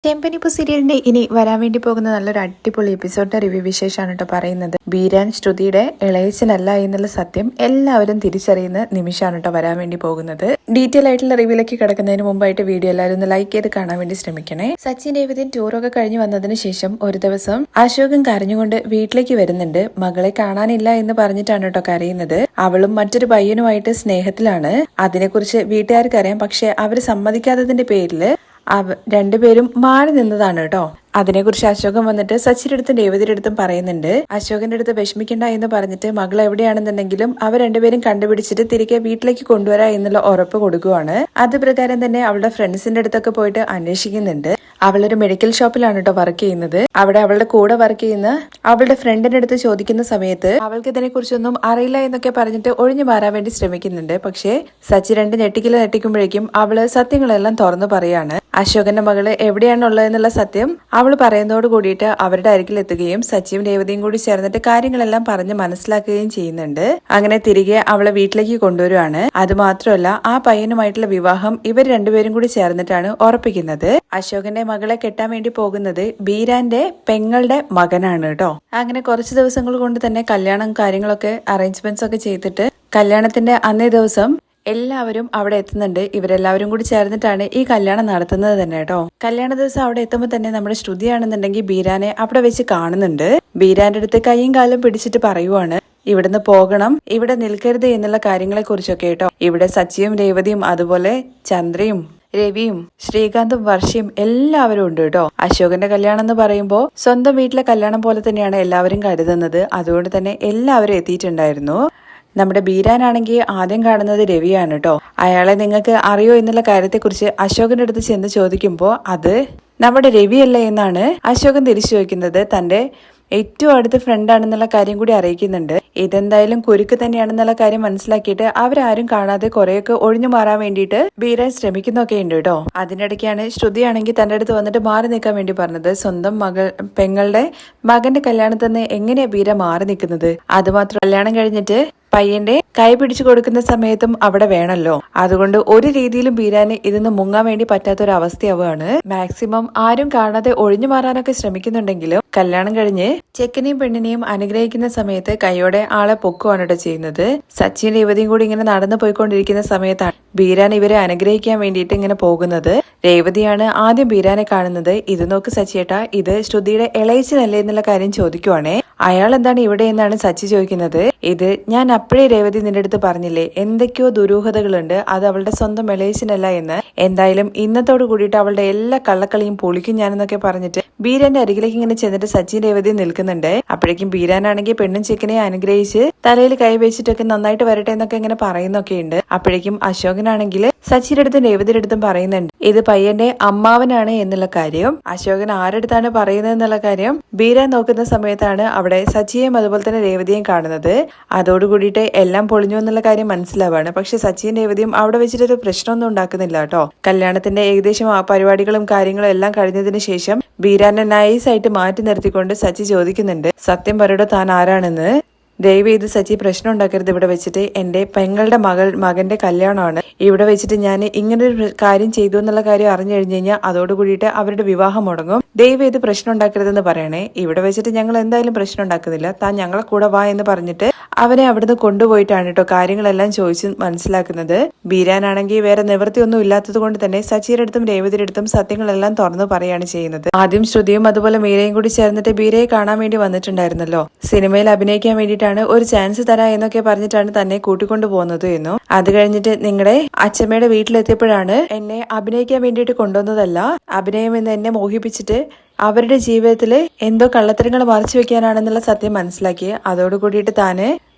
ചെമ്പനിപ്പൂ സീരിയലിന്റെ ഇനി വരാൻ വേണ്ടി പോകുന്ന നല്ലൊരു അടിപൊളി എപ്പിസോഡിന്റെ റിവ്യൂ വിശേഷമാണ് കേട്ടോ പറയുന്നത്. ബീരാൻ ശ്രുതിയുടെ ഇളയച്ചനല്ല എന്നുള്ള സത്യം എല്ലാവരും തിരിച്ചറിയുന്ന നിമിഷമാണ് കേട്ടോ വരാൻ വേണ്ടി പോകുന്നത്. ഡീറ്റെയിൽ ആയിട്ടുള്ള റിവ്യൂലേക്ക് കിടക്കുന്നതിന് മുമ്പായിട്ട് വീഡിയോ എല്ലാവരും ഒന്ന് ലൈക്ക് ചെയ്ത് കാണാൻ വേണ്ടി ശ്രമിക്കണേ. സച്ചിൻ രേവതിയും ടൂറൊക്കെ കഴിഞ്ഞു വന്നതിന് ശേഷം ഒരു ദിവസം അശോകൻ കരഞ്ഞുകൊണ്ട് വീട്ടിലേക്ക് വരുന്നുണ്ട്. മകളെ കാണാനില്ല എന്ന് പറഞ്ഞിട്ടാണ് കേട്ടോ കരയുന്നത്. അവളും മറ്റൊരു പയ്യനുമായിട്ട് സ്നേഹത്തിലാണ്. അതിനെക്കുറിച്ച് വീട്ടുകാർക്കറിയാം. പക്ഷെ അവര് സമ്മതിക്കാത്തതിന്റെ പേരില് രണ്ടുപേരും മാറി നിന്നതാണ് കേട്ടോ. അതിനെക്കുറിച്ച് അശോകൻ വന്നിട്ട് സച്ചിന്റെ അടുത്തും രേവതിയുടെ അടുത്തും പറയുന്നുണ്ട്. അശോകന്റെ അടുത്ത് വിഷമിക്കണ്ട എന്ന് പറഞ്ഞിട്ട് മകൾ എവിടെയാണെന്നുണ്ടെങ്കിലും അവർ രണ്ടുപേരും കണ്ടുപിടിച്ചിട്ട് തിരികെ വീട്ടിലേക്ക് കൊണ്ടുവരാ എന്നുള്ള ഉറപ്പ് കൊടുക്കുവാണ്. അത് പ്രകാരം തന്നെ അവളുടെ ഫ്രണ്ട്സിന്റെ അടുത്തൊക്കെ പോയിട്ട് അന്വേഷിക്കുന്നുണ്ട്. അവളൊരു മെഡിക്കൽ ഷോപ്പിലാണ് കേട്ടോ വർക്ക് ചെയ്യുന്നത്. അവിടെ അവളുടെ കൂടെ വർക്ക് ചെയ്യുന്ന അവളുടെ ഫ്രണ്ടിന്റെ അടുത്ത് ചോദിക്കുന്ന സമയത്ത് അവൾക്ക് ഇതിനെ കുറിച്ചൊന്നും അറിയില്ല എന്നൊക്കെ പറഞ്ഞിട്ട് ഒഴിഞ്ഞു മാറാൻ വേണ്ടി ശ്രമിക്കുന്നുണ്ട്. പക്ഷേ സച്ചി രണ്ട് ഞെട്ടിക്കുമ്പോഴേക്കും അവള് സത്യങ്ങളെല്ലാം തുറന്നു പറയാണ്. അശോകന്റെ മകള് എവിടെയാണുള്ളതെന്നുള്ള സത്യം അവൾ പറയുന്നതോട് കൂടിയിട്ട് അവരുടെ അരികിൽ എത്തുകയും സച്ചിയും രേവതിയും കൂടി ചേർന്നിട്ട് കാര്യങ്ങളെല്ലാം പറഞ്ഞ് മനസ്സിലാക്കുകയും ചെയ്യുന്നുണ്ട്. അങ്ങനെ തിരികെ അവളെ വീട്ടിലേക്ക് കൊണ്ടുവരുവാണ്. അത് മാത്രമല്ല ആ പയ്യനുമായിട്ടുള്ള വിവാഹം ഇവർ രണ്ടുപേരും കൂടി ചേർന്നിട്ടാണ് ഉറപ്പിക്കുന്നത്. അശോകന്റെ മകളെ കെട്ടാൻ വേണ്ടി പോകുന്നത് ബീരാന്റെ പെങ്ങളുടെ മകനാണ് കേട്ടോ. അങ്ങനെ കുറച്ച് ദിവസങ്ങൾ കൊണ്ട് തന്നെ കല്യാണം കാര്യങ്ങളൊക്കെ അറേഞ്ച്മെന്റ്സ് ഒക്കെ ചെയ്തിട്ട് കല്യാണത്തിന്റെ അന്നേ ദിവസം എല്ലാവരും അവിടെ എത്തുന്നുണ്ട്. ഇവരെല്ലാവരും കൂടി ചേർന്നിട്ടാണ് ഈ കല്യാണം നടത്തുന്നത് തന്നെ കേട്ടോ. കല്യാണ ദിവസം അവിടെ എത്തുമ്പോൾ തന്നെ നമ്മുടെ ശ്രുതിയാണെന്നുണ്ടെങ്കിൽ ബീരാനെ അവിടെ വെച്ച് കാണുന്നുണ്ട്. ബീരാന്റെ അടുത്ത് കൈയും കാലും പിടിച്ചിട്ട് പറയുവാണ് ഇവിടുന്ന് പോകണം, ഇവിടെ നിൽക്കരുത് എന്നുള്ള കാര്യങ്ങളെ കുറിച്ചൊക്കെ കേട്ടോ. ഇവിടെ സച്ചിയും രേവതിയും അതുപോലെ ചന്ദ്രയും രവിയും ശ്രീകാന്തും വർഷയും എല്ലാവരും ഉണ്ട് കേട്ടോ. അശോകന്റെ കല്യാണം എന്ന് പറയുമ്പോൾ സ്വന്തം വീട്ടിലെ കല്യാണം പോലെ തന്നെയാണ് എല്ലാവരും കരുതുന്നത്. അതുകൊണ്ട് തന്നെ എല്ലാവരും എത്തിയിട്ടുണ്ടായിരുന്നു. നമ്മുടെ ബീരാനാണെങ്കിൽ ആദ്യം കാണുന്നത് രവിയാണ് കേട്ടോ. അയാളെ നിങ്ങൾക്ക് അറിയോ എന്നുള്ള കാര്യത്തെക്കുറിച്ച് അശോകന്റെ അടുത്ത് ചെന്ന് ചോദിക്കുമ്പോൾ അത് നമ്മുടെ രവിയല്ല എന്നാണ് അശോകൻ തിരിച്ചു ചോദിക്കുന്നത്. തന്റെ ഏറ്റവും അടുത്ത ഫ്രണ്ടാണെന്നുള്ള കാര്യം കൂടി അറിയിക്കുന്നുണ്ട്. ഇതെന്തായാലും കുരുക്ക് തന്നെയാണെന്നുള്ള കാര്യം മനസ്സിലാക്കിയിട്ട് അവരാരും കാണാതെ കുറെയൊക്കെ ഒഴിഞ്ഞു മാറാൻ വേണ്ടിയിട്ട് ബീരാൻ ശ്രമിക്കുന്നൊക്കെ ഉണ്ട് കേട്ടോ. അതിനിടയ്ക്കാണ് ശ്രുതിയാണെങ്കിൽ തന്റെ അടുത്ത് വന്നിട്ട് മാറി നിൽക്കാൻ വേണ്ടി പറഞ്ഞത്. സ്വന്തം പെങ്ങളുടെ മകന്റെ കല്യാണത്തിൽ നിന്ന് എങ്ങനെയാ ബീര മാറി നിൽക്കുന്നത്? അതുമാത്രം കല്യാണം കഴിഞ്ഞിട്ട് പയ്യന്റെ കൈ പിടിച്ചു കൊടുക്കുന്ന സമയത്തും അവിടെ വേണമല്ലോ. അതുകൊണ്ട് ഒരു രീതിയിലും ബീരാന് ഇതിന്ന് മുങ്ങാൻ വേണ്ടി പറ്റാത്തൊരു അവസ്ഥയാവുകയാണ്. മാക്സിമം ആരും കാണാതെ ഒഴിഞ്ഞു മാറാനൊക്കെ ശ്രമിക്കുന്നുണ്ടെങ്കിലും കല്യാണം കഴിഞ്ഞ് ചെക്കനെയും പെണ്ണിനെയും അനുഗ്രഹിക്കുന്ന സമയത്ത് കൈയോടെ ആളെ പൊക്കുവാണ് കേട്ടോ ചെയ്യുന്നത്. സച്ചിൻ രേവതിയും കൂടി ഇങ്ങനെ നടന്നു പോയിക്കൊണ്ടിരിക്കുന്ന സമയത്താണ് ബീരാൻ ഇവരെ അനുഗ്രഹിക്കാൻ വേണ്ടിയിട്ട് ഇങ്ങനെ പോകുന്നത്. രേവതിയാണ് ആദ്യം ബീരാനെ കാണുന്നത്. ഇത് നോക്ക് സച്ചിയേട്ടാ, ഇത് ശ്രുതിയുടെ ഇളയച്ചനല്ലേ എന്നുള്ള കാര്യം ചോദിക്കുവാണേ. അയാൾ എന്താണ് ഇവിടെ എന്നാണ് സച്ചി ചോദിക്കുന്നത്. ഇത് ഞാൻ അപ്പോഴേ രേവതി നിന്റെ അടുത്ത് പറഞ്ഞില്ലേ, എന്തൊക്കെയോ ദുരൂഹതകളുണ്ട്, അത് അവളുടെ സ്വന്തം ഇളയച്ചനല്ല എന്ന്. എന്തായാലും ഇന്നത്തോട് കൂടിയിട്ട് അവളുടെ എല്ലാ കള്ളക്കളിയും പൊളിക്കും ഞാനെന്നൊക്കെ പറഞ്ഞിട്ട് ബീരാന്റെ അരികിലേക്ക് ഇങ്ങനെ ചെന്നിട്ട് സച്ചിൻ രേവതി നിൽക്കുന്നുണ്ട്. അപ്പോഴേക്കും ബീരാനാണെങ്കിൽ പെണ്ണും ചെക്കനെ അനുഗ്രഹിച്ച് തലയിൽ കൈ വെച്ചിട്ടൊക്കെ നന്നായിട്ട് വരട്ടെ എന്നൊക്കെ ഇങ്ങനെ പറയുന്നൊക്കെ ഉണ്ട്. അപ്പോഴേക്കും അശോകനാണെങ്കിൽ സച്ചിയുടെ അടുത്തും രേവതിയുടെ അടുത്തും പറയുന്നുണ്ട് ഇത് പയ്യന്റെ അമ്മാവനാണ് എന്നുള്ള കാര്യം. അശോകൻ ആരെടുത്താണ് പറയുന്നത് എന്നുള്ള കാര്യം ബീരാൻ നോക്കുന്ന സമയത്താണ് അവിടെ സച്ചിയെയും അതുപോലെ തന്നെ രേവതിയെയും കാണുന്നത്. അതോടുകൂടിയിട്ട് എല്ലാം പൊളിഞ്ഞു എന്നുള്ള കാര്യം മനസ്സിലാവാണ്. പക്ഷെ സച്ചിയും രേവതിയും അവിടെ വെച്ചിട്ടൊരു പ്രശ്നമൊന്നും ഉണ്ടാക്കുന്നില്ല കേട്ടോ. കല്യാണത്തിന്റെ ഏകദേശം ആ പരിപാടികളും കാര്യങ്ങളും എല്ലാം കഴിഞ്ഞതിന് ശേഷം ബീരാനെ നൈസായിട്ട് മാറ്റി നിർത്തിക്കൊണ്ട് സച്ചി ചോദിക്കുന്നുണ്ട് സത്യം പറയടോ താൻ ആരാണെന്ന്. ദയവ് ഇത് സച്ചി പ്രശ്നം ഉണ്ടാക്കരുത്. ഇവിടെ വെച്ചിട്ട് എന്റെ പെങ്ങളുടെ മകന്റെ കല്യാണമാണ്. ഇവിടെ വെച്ചിട്ട് ഞാൻ ഇങ്ങനൊരു കാര്യം ചെയ്തു എന്നുള്ള കാര്യം അറിഞ്ഞു കഴിഞ്ഞു കഴിഞ്ഞാൽ അതോടുകൂടിയിട്ട് അവരുടെ വിവാഹം മുടങ്ങും. ദയവ് ഇത് പ്രശ്നം ഉണ്ടാക്കരുതെന്ന് പറയണേ. ഇവിടെ വെച്ചിട്ട് ഞങ്ങൾ എന്തായാലും പ്രശ്നം ഉണ്ടാക്കുന്നില്ല, താൻ ഞങ്ങളെ കൂടെ വാ എന്ന് പറഞ്ഞിട്ട് അവനെ അവിടുന്ന് കൊണ്ടുപോയിട്ടാണ് കേട്ടോ കാര്യങ്ങളെല്ലാം ചോദിച്ച് മനസ്സിലാക്കുന്നത്. ബീരാനാണെങ്കിൽ വേറെ നിവൃത്തിയൊന്നും ഇല്ലാത്തത് കൊണ്ട് തന്നെ സച്ചിയുടെ അടുത്തും രേവതിയുടെ അടുത്തും സത്യങ്ങളെല്ലാം തുറന്നു പറയാണ് ചെയ്യുന്നത്. ആദ്യം ശ്രുതിയും അതുപോലെ മീരയും കൂടി ചേർന്നിട്ട് ബീരയെ കാണാൻ വേണ്ടി വന്നിട്ടുണ്ടായിരുന്നല്ലോ. സിനിമയിൽ അഭിനയിക്കാൻ വേണ്ടിയിട്ടാണ് ഒരു ചാൻസ് തരാ എന്നൊക്കെ പറഞ്ഞിട്ടാണ് തന്നെ കൂട്ടിക്കൊണ്ടു പോകുന്നത് എന്നും. അത് കഴിഞ്ഞിട്ട് നിങ്ങളുടെ അച്ഛമ്മയുടെ വീട്ടിലെത്തിയപ്പോഴാണ് എന്നെ അഭിനയിക്കാൻ വേണ്ടിയിട്ട് കൊണ്ടുവന്നതല്ല, അഭിനയം എന്ന് എന്നെ മോഹിപ്പിച്ചിട്ട് അവരുടെ ജീവിതത്തിൽ എന്തോ കള്ളത്തരങ്ങൾ മറച്ചു വെക്കാനാണെന്നുള്ള സത്യം മനസ്സിലാക്കി. അതോടുകൂടിയിട്ട് താന്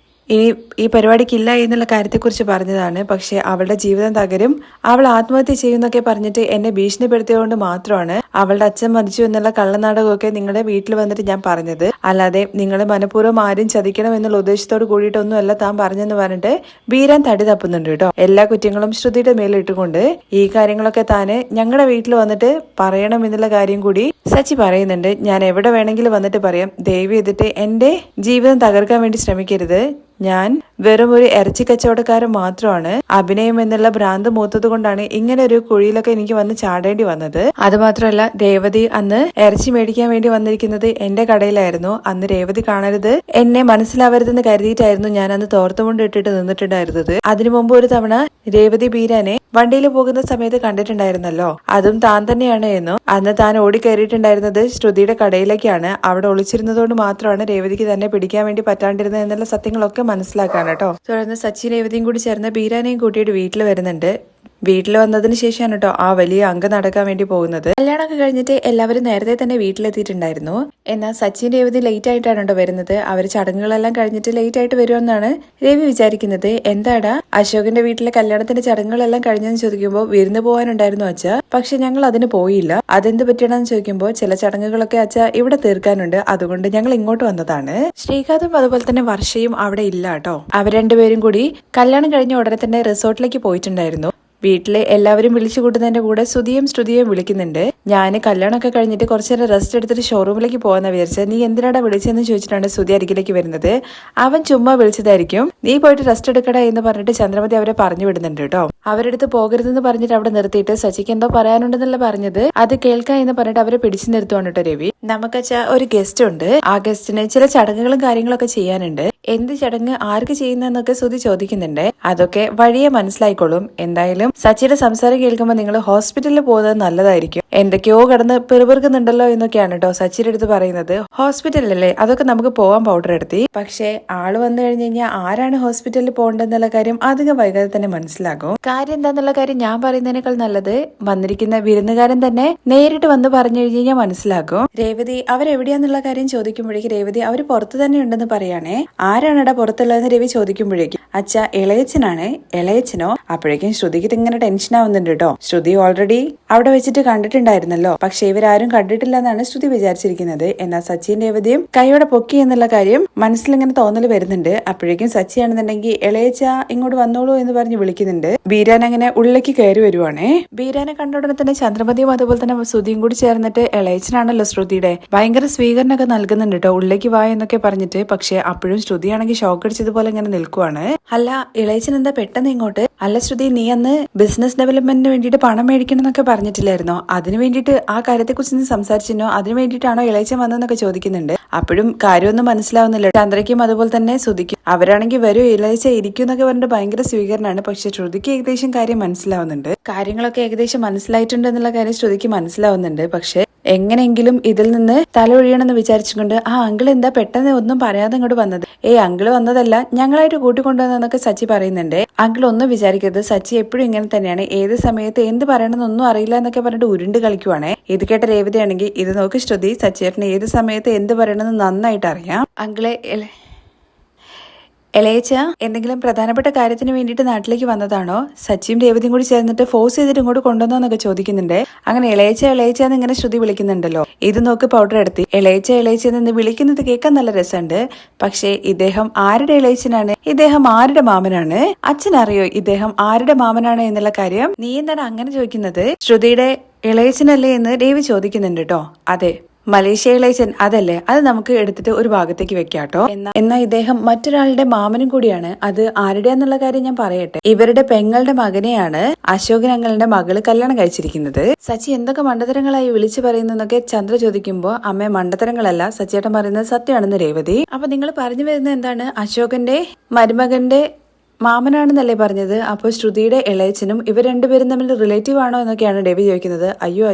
ഇനി ഈ പരിപാടിക്കില്ല എന്നുള്ള കാര്യത്തെക്കുറിച്ച് പറഞ്ഞതാണ്. പക്ഷെ അവളുടെ ജീവിതം തകരും, അവൾ ആത്മഹത്യ ചെയ്യുന്നൊക്കെ പറഞ്ഞിട്ട് എന്നെ ഭീഷണിപ്പെടുത്തിയതുകൊണ്ട് മാത്രമാണ് അവളുടെ അച്ഛൻ മരിച്ചു എന്നുള്ള കള്ളനാടകമൊക്കെ നിങ്ങളുടെ വീട്ടിൽ വന്നിട്ട് ഞാൻ പറഞ്ഞത്. അല്ലാതെ നിങ്ങളെ മനഃപൂർവ്വം ആരും ചതിക്കണം എന്നുള്ള ഉദ്ദേശത്തോട് കൂടിയിട്ടൊന്നും അല്ല താൻ പറഞ്ഞെന്ന് പറഞ്ഞിട്ട് ബീരാൻ തടി തപ്പുന്നുണ്ട് കേട്ടോ. എല്ലാ കുറ്റങ്ങളും ശ്രുതിയുടെ മേലിട്ടുകൊണ്ട് ഈ കാര്യങ്ങളൊക്കെ താന് ഞങ്ങളുടെ വീട്ടിൽ വന്നിട്ട് പറയണം എന്നുള്ള കാര്യം കൂടി സച്ചി പറയുന്നുണ്ട്. ഞാൻ എവിടെ വേണമെങ്കിലും വന്നിട്ട് പറയാം, ദയവ് ചെയ്തിട്ട് എന്റെ ജീവിതം തകർക്കാൻ വേണ്ടി ശ്രമിക്കരുത്. ഞാൻ വെറും ഒരു ഇറച്ചി കച്ചവടക്കാരൻ മാത്രമാണ്. അഭിനയം എന്നുള്ള ഭ്രാന്ത് മൂത്തത് കൊണ്ടാണ് ഇങ്ങനെ ഒരു കുഴിയിലൊക്കെ എനിക്ക് വന്ന് ചാടേണ്ടി വന്നത്. അത് മാത്രമല്ല, രേവതി അന്ന് ഇറച്ചി മേടിക്കാൻ വേണ്ടി വന്നിരിക്കുന്നത് എന്റെ കടയിലായിരുന്നു. അന്ന് രേവതി കാണരുത്, എന്നെ മനസ്സിലാവരുതെന്ന് കരുതിയിട്ടായിരുന്നു ഞാൻ അന്ന് തോർത്തുമുണ്ട് ഇട്ടിട്ട് നിന്നിട്ടുണ്ടായിരുന്നത്. അതിനു മുമ്പ് ഒരു തവണ രേവതി ബീരാനെ വണ്ടിയിൽ പോകുന്ന സമയത്ത് കണ്ടിട്ടുണ്ടായിരുന്നല്ലോ, അതും താൻ തന്നെയാണ് എന്നും അന്ന് താൻ ഓടിക്കയറിയിട്ടുണ്ടായിരുന്നത് ശ്രുതിയുടെ കടയിലേക്കാണ്. അവിടെ ഒളിച്ചിരുന്നതുകൊണ്ട് മാത്രമാണ് രേവതിക്ക് തന്നെ പിടിക്കാൻ വേണ്ടി പറ്റാണ്ടിരുന്നത് എന്നുള്ള സത്യങ്ങളൊക്കെ മനസ്സിലാക്കാണ് കേട്ടോ. തുടർന്ന് സച്ചി രേവതിയും കൂടി ചേർന്ന് ബീരാനെയും കൂട്ടിയിട്ട് വീട്ടിൽ വരുന്നുണ്ട്. വീട്ടിൽ വന്നതിന് ശേഷമാണ് കേട്ടോ ആ വലിയ അംഗം നടക്കാൻ വേണ്ടി പോകുന്നത്. കല്യാണമൊക്കെ കഴിഞ്ഞിട്ട് എല്ലാവരും നേരത്തെ തന്നെ വീട്ടിലെത്തിയിട്ടുണ്ടായിരുന്നു. എന്നാൽ സച്ചിൻ രേവതി ലേറ്റ് ആയിട്ടാണ് കേട്ടോ വരുന്നത്. അവർ ചടങ്ങുകളെല്ലാം കഴിഞ്ഞിട്ട് ലേറ്റ് ആയിട്ട് വരുമെന്നാണ് രവി വിചാരിക്കുന്നത്. എന്താടാ, അശോകന്റെ വീട്ടിലെ കല്യാണത്തിന്റെ ചടങ്ങുകളെല്ലാം കഴിഞ്ഞെന്ന് ചോദിക്കുമ്പോൾ വിരുന്ന് പോകാനുണ്ടായിരുന്നു അച്ഛ, പക്ഷെ ഞങ്ങൾ അതിന് പോയില്ല. അതെന്ത് പറ്റിയണെന്ന് ചോദിക്കുമ്പോൾ ചില ചടങ്ങുകളൊക്കെ അച്ഛ ഇവിടെ തീർക്കാനുണ്ട്, അതുകൊണ്ട് ഞങ്ങൾ ഇങ്ങോട്ട് വന്നതാണ്. ശ്രീകാന്തും അതുപോലെ തന്നെ വർഷയും അവിടെ ഇല്ല കേട്ടോ. അവർ രണ്ടുപേരും കൂടി കല്യാണം കഴിഞ്ഞ ഉടനെ തന്നെ റിസോർട്ടിലേക്ക് പോയിട്ടുണ്ടായിരുന്നു. വീട്ടിലെ എല്ലാവരും വിളിച്ചു കൂട്ടുന്നതിന്റെ കൂടെ ശ്രുതിയും വിളിക്കുന്നുണ്ട്. ഞാൻ കല്യാണമൊക്കെ കഴിഞ്ഞിട്ട് കുറച്ചേരം റെസ്റ്റ് എടുത്തിട്ട് ഷോറൂമിലേക്ക് പോകാന്ന് വിചാരിച്ചത്. നീ എന്തിനാടാ വിളിച്ചതെന്ന് ചോദിച്ചിട്ടാണ് ശ്രുതി അരികിലേക്ക് വരുന്നത്. അവൻ ചുമ്മാ വിളിച്ചതായിരിക്കും, നീ പോയിട്ട് റെസ്റ്റ് എടുക്കടാ എന്ന് പറഞ്ഞിട്ട് ചന്ദ്രമതി അവരെ പറഞ്ഞു വിടുന്നുണ്ട് കേട്ടോ. അവരെടുത്ത് പോകരുതെന്ന് പറഞ്ഞിട്ട് അവിടെ നിർത്തിയിട്ട് സച്ചിക്ക് എന്തോ പറയാനുണ്ടെന്നല്ല പറഞ്ഞത്, അത് കേൾക്കാം എന്ന് പറഞ്ഞിട്ട് അവരെ പിടിച്ചു നിർത്തുവാണ് കേട്ടോ രവി. നമുക്കച്ച ഒരു ഗസ്റ്റ് ഉണ്ട്, ആ ഗസ്റ്റിന് ചില ചടങ്ങുകളും കാര്യങ്ങളൊക്കെ ചെയ്യാനുണ്ട്. എന്ത് ചടങ്ങ് ആർക്ക് ചെയ്യുന്നതെന്നൊക്കെ ശ്രുതി ചോദിക്കുന്നുണ്ട്. അതൊക്കെ വഴിയെ മനസ്സിലായിക്കോളും. എന്തായാലും സച്ചിയുടെ സംസാരം കേൾക്കുമ്പോൾ നിങ്ങൾ ഹോസ്പിറ്റലിൽ പോകുന്നത് നല്ലതായിരിക്കും, എന്തൊക്കെയോ കടന്ന് പിറുപിറുക്കുന്നുണ്ടല്ലോ എന്നൊക്കെയാണ് കേട്ടോ സച്ചിയുടെ അടുത്ത് പറയുന്നത്. ഹോസ്പിറ്റലല്ലേ, അതൊക്കെ നമുക്ക് പോവാൻ പൗഡർ എടുത്തി. പക്ഷെ ആള് വന്നു കഴിഞ്ഞു കഴിഞ്ഞാൽ ആരാണ് ഹോസ്പിറ്റലിൽ പോകേണ്ടതെന്നുള്ള കാര്യം അധികം വൈകാതെ തന്നെ മനസ്സിലാകും. കാര്യം എന്താന്നുള്ള കാര്യം ഞാൻ പറയുന്നതിനേക്കാൾ നല്ലത് വന്നിരിക്കുന്ന വിരുന്നുകാരൻ തന്നെ നേരിട്ട് വന്ന് പറഞ്ഞു കഴിഞ്ഞു കഴിഞ്ഞാൽ മനസ്സിലാകും. രേവതി അവരെവിടെയാന്നുള്ള കാര്യം ചോദിക്കുമ്പോഴേക്ക് രേവതി അവര് പുറത്ത് തന്നെ ഉണ്ടെന്ന് പറയാണേ. ആരാണടാ പുറത്തുള്ളതെന്ന് രവി ചോദിക്കുമ്പോഴേക്കും അച്ഛ ഇളയച്ചനാണ്. ഇളയച്ചനോ? അപ്പോഴേക്കും ശ്രുതിക്ക് ഇങ്ങനെ ടെൻഷൻ ആവുന്നുണ്ട് കേട്ടോ. ശ്രുതി ഓൾറെഡി അവിടെ വെച്ചിട്ട് കണ്ടിട്ടുണ്ടായിരുന്നല്ലോ, പക്ഷെ ഇവരാരും കണ്ടിട്ടില്ല എന്നാണ് ശ്രുതി വിചാരിച്ചിരിക്കുന്നത്. എന്നാൽ സച്ചിൻ രേവതിയും കൈയോടെ പൊക്കി എന്നുള്ള കാര്യം മനസ്സിലിങ്ങനെ തോന്നൽ വരുന്നുണ്ട്. അപ്പോഴേക്കും സച്ചിയാണെന്നുണ്ടെങ്കിൽ ഇളയച്ച ഇങ്ങോട്ട് വന്നോളൂ എന്ന് പറഞ്ഞ് വിളിക്കുന്നുണ്ട്. ബീരാൻ അങ്ങനെ ഉള്ളിലേക്ക് കയറി വരുവാണേ. ബീരാനെ കണ്ട ഉടനെ തന്നെ ചന്ദ്രമതിയും അതുപോലെ തന്നെ ശ്രുതിയും കൂടി ചേർന്നിട്ട് ഇളയച്ചനാണല്ലോ ശ്രുതിയുടെ ഭയങ്കര സ്വീകരണമൊക്കെ നൽകുന്നുണ്ട് കേട്ടോ, ഉള്ളിലേക്ക് വാ എന്നൊക്കെ പറഞ്ഞിട്ട്. പക്ഷെ അപ്പോഴും ശ്രുതിയാണെങ്കിൽ ഷോക്ക് അടിച്ചതുപോലെ ഇങ്ങനെ നിൽക്കുവാണ്. അല്ല ഇളയച്ചൻ എന്താ പെട്ടെന്ന് ഇങ്ങോട്ട്? അല്ല ശ്രുതി, നീ അന്ന് ബിസിനസ് ഡെവലപ്മെന്റിന് വേണ്ടിയിട്ട് പണം മേടിക്കണം എന്നൊക്കെ പറഞ്ഞിട്ടില്ലായിരുന്നോ? അതിന് വേണ്ടിയിട്ട് ആ കാര്യത്തെ കുറിച്ച് നീ സംസാരിച്ചിരുന്നോ? അതിന് വേണ്ടിയിട്ടാണോ ഇളയച്ചൻ വന്നതെന്നൊക്കെ ചോദിക്കുന്നുണ്ട്. അപ്പോഴും കാര്യമൊന്നും മനസ്സിലാവുന്നില്ല. ചന്ദ്രയ്ക്കും അതുപോലെ തന്നെ ശ്രുതിക്കും അവരാണെങ്കിൽ വരും ഇളയച്ച ഇരിക്കും എന്നൊക്കെ പറഞ്ഞിട്ട് ഭയങ്കര സ്വീകരണമാണ്. പക്ഷെ ശ്രുതിക്ക് ഏകദേശം കാര്യം മനസ്സിലാവുന്നുണ്ട്. കാര്യങ്ങളൊക്കെ ഏകദേശം മനസ്സിലായിട്ടുണ്ട് എന്നുള്ള കാര്യം ശ്രുതിക്ക് മനസ്സിലാവുന്നുണ്ട്. പക്ഷെ എങ്ങനെയെങ്കിലും ഇതിൽ നിന്ന് തല ഒഴിയണമെന്ന് വിചാരിച്ചുകൊണ്ട് ആ അങ്കിൾ എന്താ പെട്ടെന്ന് ഒന്നും പറയാതെ ഇങ്ങോട്ട് വന്നത്? അങ്കിള് വന്നതല്ല, ഞങ്ങളായിട്ട് കൂട്ടിക്കൊണ്ടുവന്നതെന്നൊക്കെ സച്ചി പറയുന്നുണ്ട്. അങ്കിൾ ഒന്നും വിചാരിക്കരുത്, സച്ചി എപ്പോഴും ഇങ്ങനെ തന്നെയാണ്, ഏത് സമയത്ത് എന്ത് പറയണമെന്നൊന്നും അറിയില്ല എന്നൊക്കെ പറഞ്ഞിട്ട് ഉരുണ്ട് കളിക്കുവാണേ. ഇത് കേട്ട രേവതിയാണെങ്കിൽ ഇത് നോക്കി ശ്രുതി, സച്ചിയേട്ടന് ഏത് സമയത്ത് എന്ത് പറയണമെന്ന് നന്നായിട്ട് അറിയാം. അങ്കിളെ ഇളയച്ച എന്തെങ്കിലും പ്രധാനപ്പെട്ട കാര്യത്തിന് വേണ്ടിയിട്ട് നാട്ടിലേക്ക് വന്നതാണോ? സച്ചിയും രേവതിയും കൂടി ചേർന്നിട്ട് ഫോഴ്സ് ചെയ്തിട്ട് ഇങ്ങോട്ട് കൊണ്ടുവന്നോന്നൊക്കെ ചോദിക്കുന്നുണ്ട്. അങ്ങനെ ഇളയച്ച എന്ന് ഇങ്ങനെ ശ്രുതി വിളിക്കുന്നുണ്ടല്ലോ. ഇത് നോക്ക് പൗഡർ എടുത്തി ഇളയച്ച എന്ന് വിളിക്കുന്നത് കേൾക്കാൻ നല്ല രസമുണ്ട്. പക്ഷേ ഇദ്ദേഹം ആരുടെ ഇളയച്ചനാണ്? ഇദ്ദേഹം ആരുടെ മാമനാണ്? അച്ഛനറിയോ ഇദ്ദേഹം ആരുടെ മാമനാണ് എന്നുള്ള കാര്യം? നീ എന്താണ് അങ്ങനെ ചോദിക്കുന്നത്? ശ്രുതിയുടെ ഇളയച്ചനല്ലേ എന്ന് രവി ചോദിക്കുന്നുണ്ട് കേട്ടോ. അതെ, മലേഷ്യ ഇളയച്ചൻ അതല്ലേ, അത് നമുക്ക് എടുത്തിട്ട് ഒരു ഭാഗത്തേക്ക് വെക്കാട്ടോ. എന്നാൽ ഇദ്ദേഹം മറ്റൊരാളുടെ മാമനും കൂടിയാണ്. അത് ആരുടെയാന്നുള്ള കാര്യം ഞാൻ പറയട്ടെ. ഇവരുടെ പെങ്ങളുടെ മകനെയാണ് അശോകൻ അങ്ങളുടെ മകള് കല്യാണം കഴിച്ചിരിക്കുന്നത്. സച്ചി എന്തൊക്കെ മണ്ടത്തരങ്ങളായി വിളിച്ചു പറയുന്നൊക്കെ ചന്ദ്ര ചോദിക്കുമ്പോ അമ്മ മണ്ടത്തരങ്ങളല്ല, സച്ചിയേട്ടൻ പറയുന്നത് സത്യമാണെന്ന് രേവതി. അപ്പൊ നിങ്ങൾ പറഞ്ഞു വരുന്നത് എന്താണ്? അശോകന്റെ മരുമകന്റെ മാമനാണെന്നല്ലേ പറഞ്ഞത്? അപ്പോൾ ശ്രുതിയുടെ ഇളയച്ചനും ഇവർ രണ്ടുപേരും തമ്മിൽ റിലേറ്റീവ് ആണോ എന്നൊക്കെയാണ് രവി ചോദിക്കുന്നത്. അയ്യോ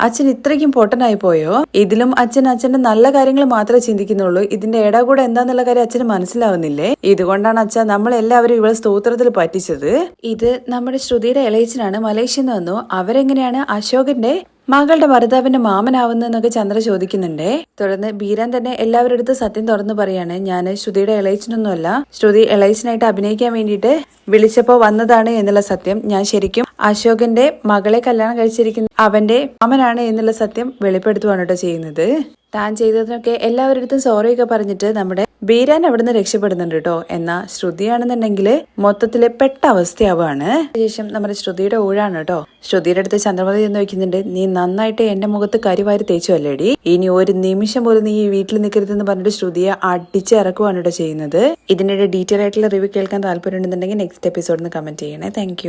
അച്ഛൻ ഇത്രയ്ക്കും പൊട്ടനായി പോയോ? ഇതിലും അച്ഛന്റെ നല്ല കാര്യങ്ങൾ മാത്രമേ ചിന്തിക്കുന്നുള്ളൂ. ഇതിന്റെ കൂടെ എന്താന്നുള്ള കാര്യം അച്ഛന് മനസ്സിലാവുന്നില്ലേ? ഇതുകൊണ്ടാണ് നമ്മളെല്ലാവരും ഇവളെ സ്തോത്രത്തിൽ പറ്റിച്ചത്. ഇത് നമ്മുടെ ശ്രുതിയുടെ ഇളയച്ചനാണ്, മലേഷ്യയിൽ നിന്ന് വന്നു. അവരെങ്ങനെയാണ് അശോകന്റെ മകളുടെ ഭർത്താവിന്റെ മാമനാവുന്നതെന്നൊക്കെ ചന്ദ്ര ചോദിക്കുന്നുണ്ടേ. തുടർന്ന് ബീരാൻ തന്നെ എല്ലാവരുടെ അടുത്ത് സത്യം തുറന്നു പറയാണ്, ഞാൻ ശ്രുതിയുടെ ഇളയച്ചനൊന്നുമല്ല, ശ്രുതി ഇളയച്ചനായിട്ട് അഭിനയിക്കാൻ വേണ്ടിയിട്ട് വിളിച്ചപ്പോ വന്നതാണ് എന്നുള്ള സത്യം. ഞാൻ ശരിക്കും അശോകന്റെ മകളെ കല്യാണം കഴിച്ചിരിക്കുന്ന അവന്റെ മാമനാണ് എന്നുള്ള സത്യം വെളിപ്പെടുത്തുവാണ് കേട്ടോ ചെയ്യുന്നത്. താൻ ചെയ്തതിനൊക്കെ എല്ലാവരുടെ അടുത്തും സോറിയൊക്കെ പറഞ്ഞിട്ട് നമ്മുടെ ബീരാൻ അവിടുന്ന് രക്ഷപ്പെടുന്നുണ്ട് കേട്ടോ. എന്നാ ശ്രുതിയാണെന്നുണ്ടെങ്കിൽ മൊത്തത്തില് പെട്ട അവസ്ഥയാവാണ്. ശേഷം നമ്മുടെ ശ്രുതിയുടെ ഊഴാണ് കേട്ടോ. ശ്രുതിയുടെ അടുത്ത് ചന്ദ്രമതി എന്ന് ചോദിക്കുന്നുണ്ട്, നീ നന്നായിട്ട് എന്റെ മുഖത്ത് കരിവാരി തേച്ചു അല്ലേടി, ഇനി ഒരു നിമിഷം പോലും നീ ഈ വീട്ടിൽ നിൽക്കരുതെന്ന് പറഞ്ഞിട്ട് ശ്രുതിയെ അടിച്ചിറക്കുവാണ് കേട്ടോ ചെയ്യുന്നത്. ഇതിന്റെ ഡീറ്റെയിൽ ആയിട്ടുള്ള റിവ്യൂ കേൾക്കാൻ താല്പര്യം ഉണ്ടെന്നുണ്ടെങ്കിൽ നെക്സ്റ്റ് എപ്പിസോഡിന് കമന്റ് ചെയ്യണേ. താങ്ക്